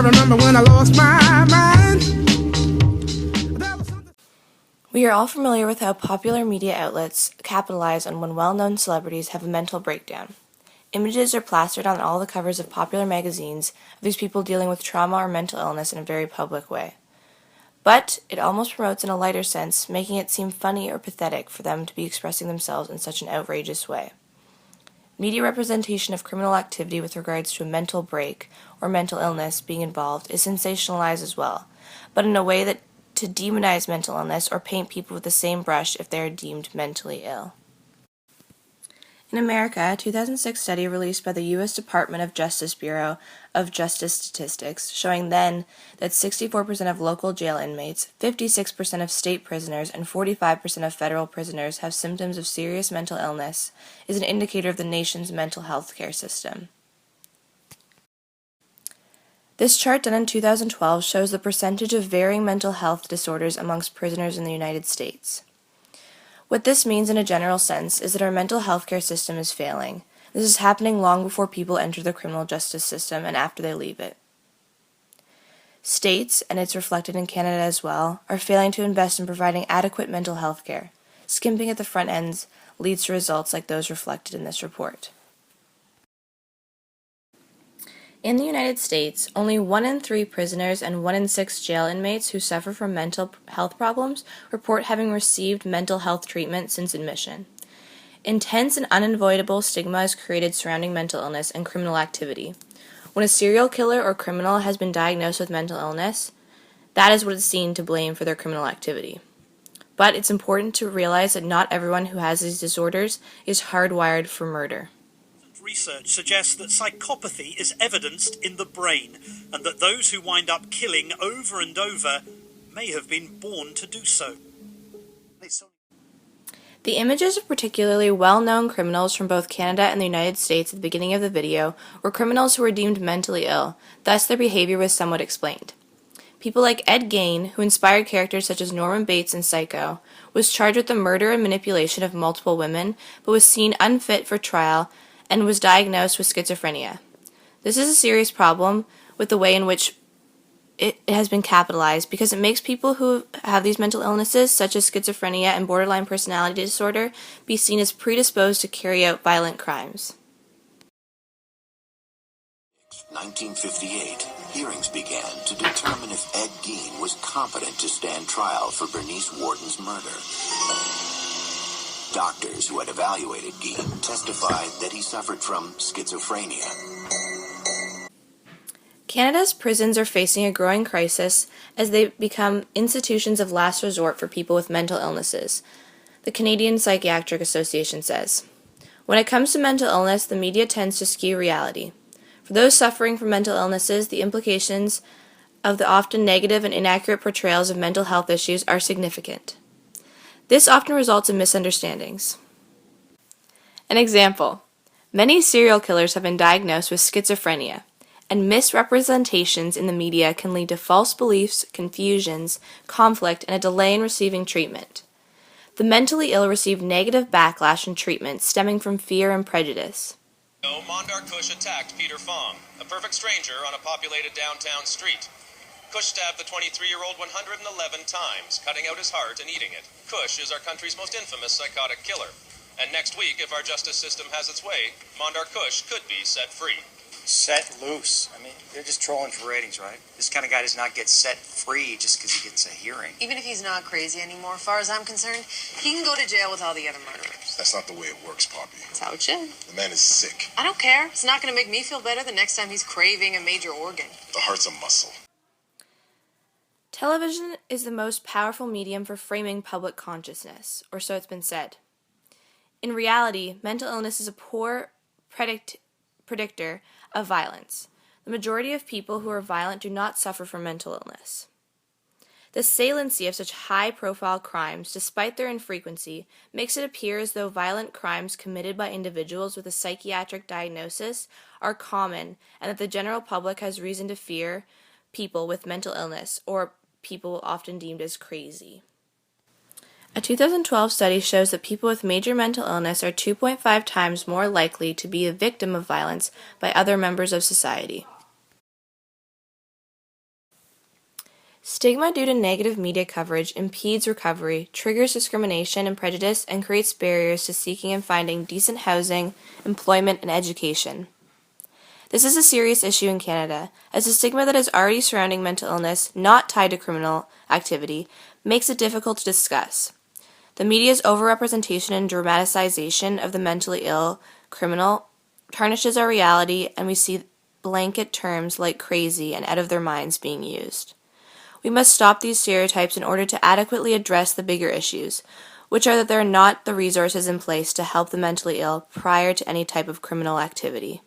remember when I lost my mind. We are all familiar with how popular media outlets capitalize on when well-known celebrities have a mental breakdown. Images are plastered on all the covers of popular magazines of these people dealing with trauma or mental illness in a very public way. But it almost promotes in a lighter sense, making it seem funny or pathetic for them to be expressing themselves in such an outrageous way. Media representation of criminal activity with regards to a mental break or mental illness being involved is sensationalized as well, but in a way that to demonize mental illness or paint people with the same brush if they are deemed mentally ill. In America, a 2006 study released by the U.S. Department of Justice Bureau of Justice Statistics showing then that 64% of local jail inmates, 56% of state prisoners, and 45% of federal prisoners have symptoms of serious mental illness is an indicator of the nation's mental health care system. This chart done in 2012 shows the percentage of varying mental health disorders amongst prisoners in the United States. What this means in a general sense is that our mental health care system is failing. This is happening long before people enter the criminal justice system and after they leave it. States, and it's reflected in Canada as well, are failing to invest in providing adequate mental health care. Skimping at the front ends leads to results like those reflected in this report. In the United States, only 1 in 3 prisoners and 1 in 6 jail inmates who suffer from mental health problems report having received mental health treatment since admission. Intense and unavoidable stigma is created surrounding mental illness and criminal activity. When a serial killer or criminal has been diagnosed with mental illness, that is what is seen to blame for their criminal activity. But it's important to realize that not everyone who has these disorders is hardwired for murder. Research suggests that psychopathy is evidenced in the brain, and that those who wind up killing over and over may have been born to do so. The images of particularly well-known criminals from both Canada and the United States at the beginning of the video were criminals who were deemed mentally ill, thus their behavior was somewhat explained. People like Ed Gein, who inspired characters such as Norman Bates in Psycho, was charged with the murder and manipulation of multiple women, but was seen unfit for trial and was diagnosed with schizophrenia. This is a serious problem with the way in which it has been capitalized because it makes people who have these mental illnesses, such as schizophrenia and borderline personality disorder, be seen as predisposed to carry out violent crimes. 1958, hearings began to determine if Ed Gein was competent to stand trial for Bernice Warden's murder. Doctors who had evaluated Gein testified that he suffered from schizophrenia. Canada's prisons are facing a growing crisis as they become institutions of last resort for people with mental illnesses, the Canadian Psychiatric Association says. When it comes to mental illness, the media tends to skew reality. For those suffering from mental illnesses, the implications of the often negative and inaccurate portrayals of mental health issues are significant. This often results in misunderstandings. An example: many serial killers have been diagnosed with schizophrenia, and misrepresentations in the media can lead to false beliefs, confusions, conflict, and a delay in receiving treatment. The mentally ill receive negative backlash and treatment stemming from fear and prejudice. Mondar Kush attacked Peter Fong, a perfect stranger on a populated downtown street. Kush stabbed the 23-year-old 111 times, cutting out his heart and eating it. Kush is our country's most infamous psychotic killer. And next week, if our justice system has its way, Mondar Kush could be set free. Set loose. I mean, they're just trolling for ratings, right? This kind of guy does not get set free just because he gets a hearing. Even if he's not crazy anymore, as far as I'm concerned, he can go to jail with all the other murderers. That's not the way it works, Poppy. That's how it should. The man is sick. I don't care. It's not going to make me feel better the next time he's craving a major organ. The heart's a muscle. Television is the most powerful medium for framing public consciousness, or so it's been said. In reality, mental illness is a poor predictor of violence. The majority of people who are violent do not suffer from mental illness. The saliency of such high-profile crimes, despite their infrequency, makes it appear as though violent crimes committed by individuals with a psychiatric diagnosis are common and that the general public has reason to fear people with mental illness, or people often deemed as crazy. A 2012 study shows that people with major mental illness are 2.5 times more likely to be a victim of violence by other members of society. Stigma due to negative media coverage impedes recovery, triggers discrimination and prejudice, and creates barriers to seeking and finding decent housing, employment, and education. This is a serious issue in Canada, as the stigma that is already surrounding mental illness, not tied to criminal activity, makes it difficult to discuss. The media's overrepresentation and dramatization of the mentally ill criminal tarnishes our reality, and we see blanket terms like crazy and out of their minds being used. We must stop these stereotypes in order to adequately address the bigger issues, which are that there are not the resources in place to help the mentally ill prior to any type of criminal activity.